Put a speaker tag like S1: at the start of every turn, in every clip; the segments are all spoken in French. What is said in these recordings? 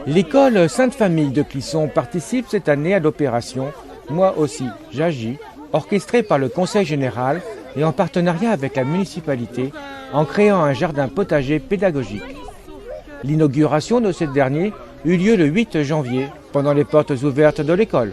S1: L'école Sainte-Famille de Clisson participe cette année à l'opération « Moi aussi, j'agis », orchestrée par le Conseil général et en partenariat avec la municipalité, en créant un jardin potager pédagogique. L'inauguration de ce dernier eut lieu le 8 janvier, pendant les portes ouvertes de l'école.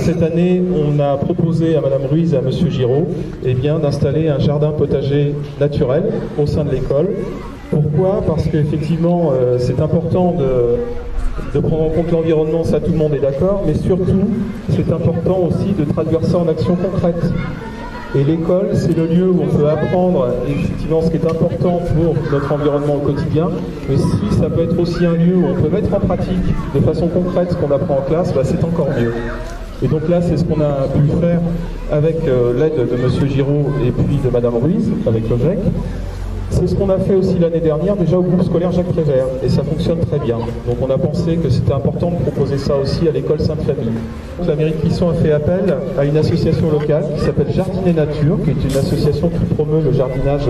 S2: Cette année, on a proposé à Madame Ruiz et à Monsieur Giraud d'installer un jardin potager naturel au sein de l'école. Pourquoi ? Parce qu'effectivement, c'est important de prendre en compte l'environnement, ça tout le monde est d'accord, mais surtout, c'est important aussi de traduire ça en action concrète. Et l'école, c'est le lieu où on peut apprendre effectivement ce qui est important pour notre environnement au quotidien, mais si ça peut être aussi un lieu où on peut mettre en pratique de façon concrète ce qu'on apprend en classe, c'est encore mieux. Et donc là, c'est ce qu'on a pu faire avec l'aide de M. Giraud et puis de Mme Ruiz, avec l'OGEC. C'est ce qu'on a fait aussi l'année dernière, déjà au groupe scolaire Jacques Prévert, et ça fonctionne très bien. Donc on a pensé que c'était important de proposer ça aussi à l'école Sainte-Famille. La mairie de Clisson a fait appel à une association locale qui s'appelle Jardiner Nature, qui est une association qui promeut le jardinage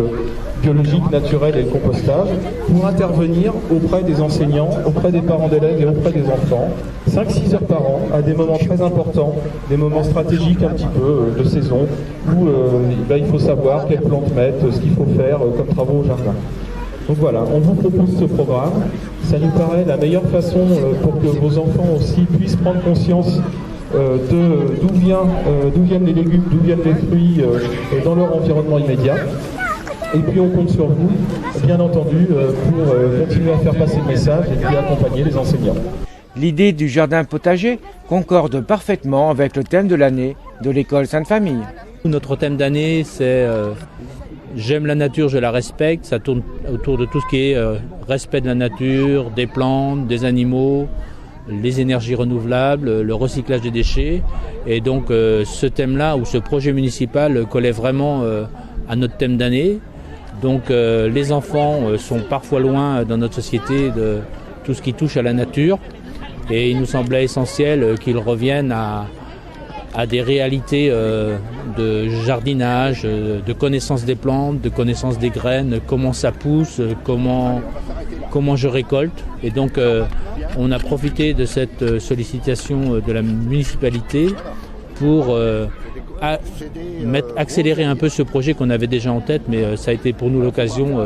S2: biologique, naturel et le compostage, pour intervenir auprès des enseignants, auprès des parents d'élèves et auprès des enfants, 5-6 heures par an, à des moments très importants, des moments stratégiques un petit peu de saison, où il faut savoir quelles plantes mettre, ce qu'il faut faire comme travaux au jardin. Donc voilà, on vous propose ce programme. Ça nous paraît la meilleure façon pour que vos enfants aussi puissent prendre conscience d'où viennent les légumes, d'où viennent les fruits dans leur environnement immédiat. Et puis on compte sur vous, bien entendu, pour continuer à faire passer le message et puis accompagner les enseignants.
S1: L'idée du jardin potager concorde parfaitement avec le thème de l'année de l'école Sainte-Famille.
S3: Notre thème d'année, c'est j'aime la nature, je la respecte. Ça tourne autour de tout ce qui est respect de la nature, des plantes, des animaux, les énergies renouvelables, le recyclage des déchets. Et donc ce thème-là, ou ce projet municipal, collait vraiment à notre thème d'année. Donc les enfants sont parfois loin dans notre société de tout ce qui touche à la nature. Et il nous semblait essentiel qu'ils reviennent à des réalités de jardinage, de connaissance des plantes, de connaissance des graines, comment ça pousse, comment je récolte. Et donc on a profité de cette sollicitation de la municipalité pour accélérer un peu ce projet qu'on avait déjà en tête, mais ça a été pour nous l'occasion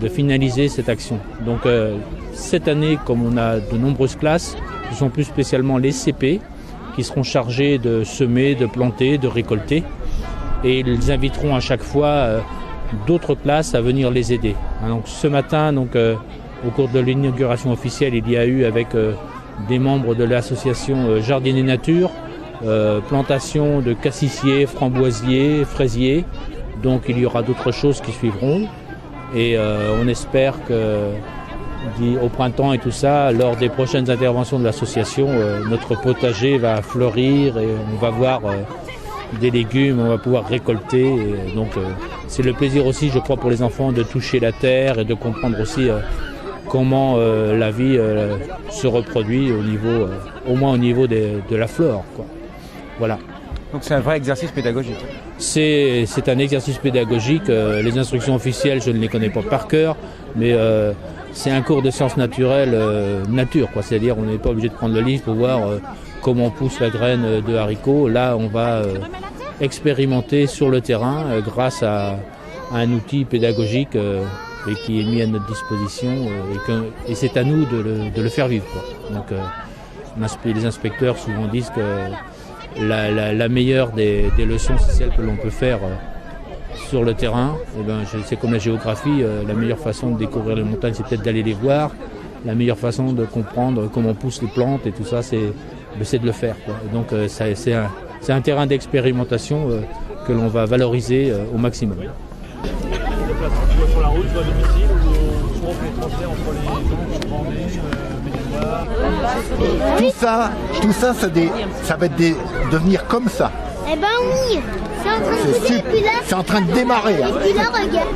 S3: de finaliser cette action. Donc cette année, comme on a de nombreuses classes, ce sont plus spécialement les CP qui seront chargés de semer, de planter, de récolter. Et ils inviteront à chaque fois d'autres classes à venir les aider. Donc ce matin, au cours de l'inauguration officielle, il y a eu avec des membres de l'association Jardiner Nature, plantation de cassissiers, framboisiers, fraisiers. Donc il y aura d'autres choses qui suivront. Et on espère que au printemps et tout ça, lors des prochaines interventions de l'association, notre potager va fleurir et on va voir des légumes, on va pouvoir récolter. Et donc c'est le plaisir aussi, je crois, pour les enfants de toucher la terre et de comprendre aussi comment la vie se reproduit au moins au niveau de la flore, quoi. Voilà.
S1: Donc c'est un vrai exercice pédagogique.
S3: C'est un exercice pédagogique. Les instructions officielles, je ne les connais pas par cœur, mais c'est un cours de sciences naturelles nature, quoi. C'est-à-dire on n'est pas obligé de prendre le livre pour voir comment pousse la graine de haricot. Là, on va expérimenter sur le terrain grâce à un outil pédagogique et qui est mis à notre disposition et c'est à nous de le faire vivre, quoi. Donc Les inspecteurs souvent disent que la meilleure des leçons, c'est celle que l'on peut faire sur le terrain. Et ben, c'est comme la géographie, la meilleure façon de découvrir les montagnes, c'est peut-être d'aller les voir. La meilleure façon de comprendre comment poussent les plantes et tout ça, c'est de le faire, quoi. Et donc c'est un terrain d'expérimentation que l'on va valoriser au maximum.
S4: Sur la route, à domicile, ou soit on fait transfert entre les gens
S5: Tout ça, ça va devenir comme ça.
S6: Eh ben oui, c'est en train de pousser, et puis là,
S5: c'est en train de démarrer.
S6: Et puis là, regarde.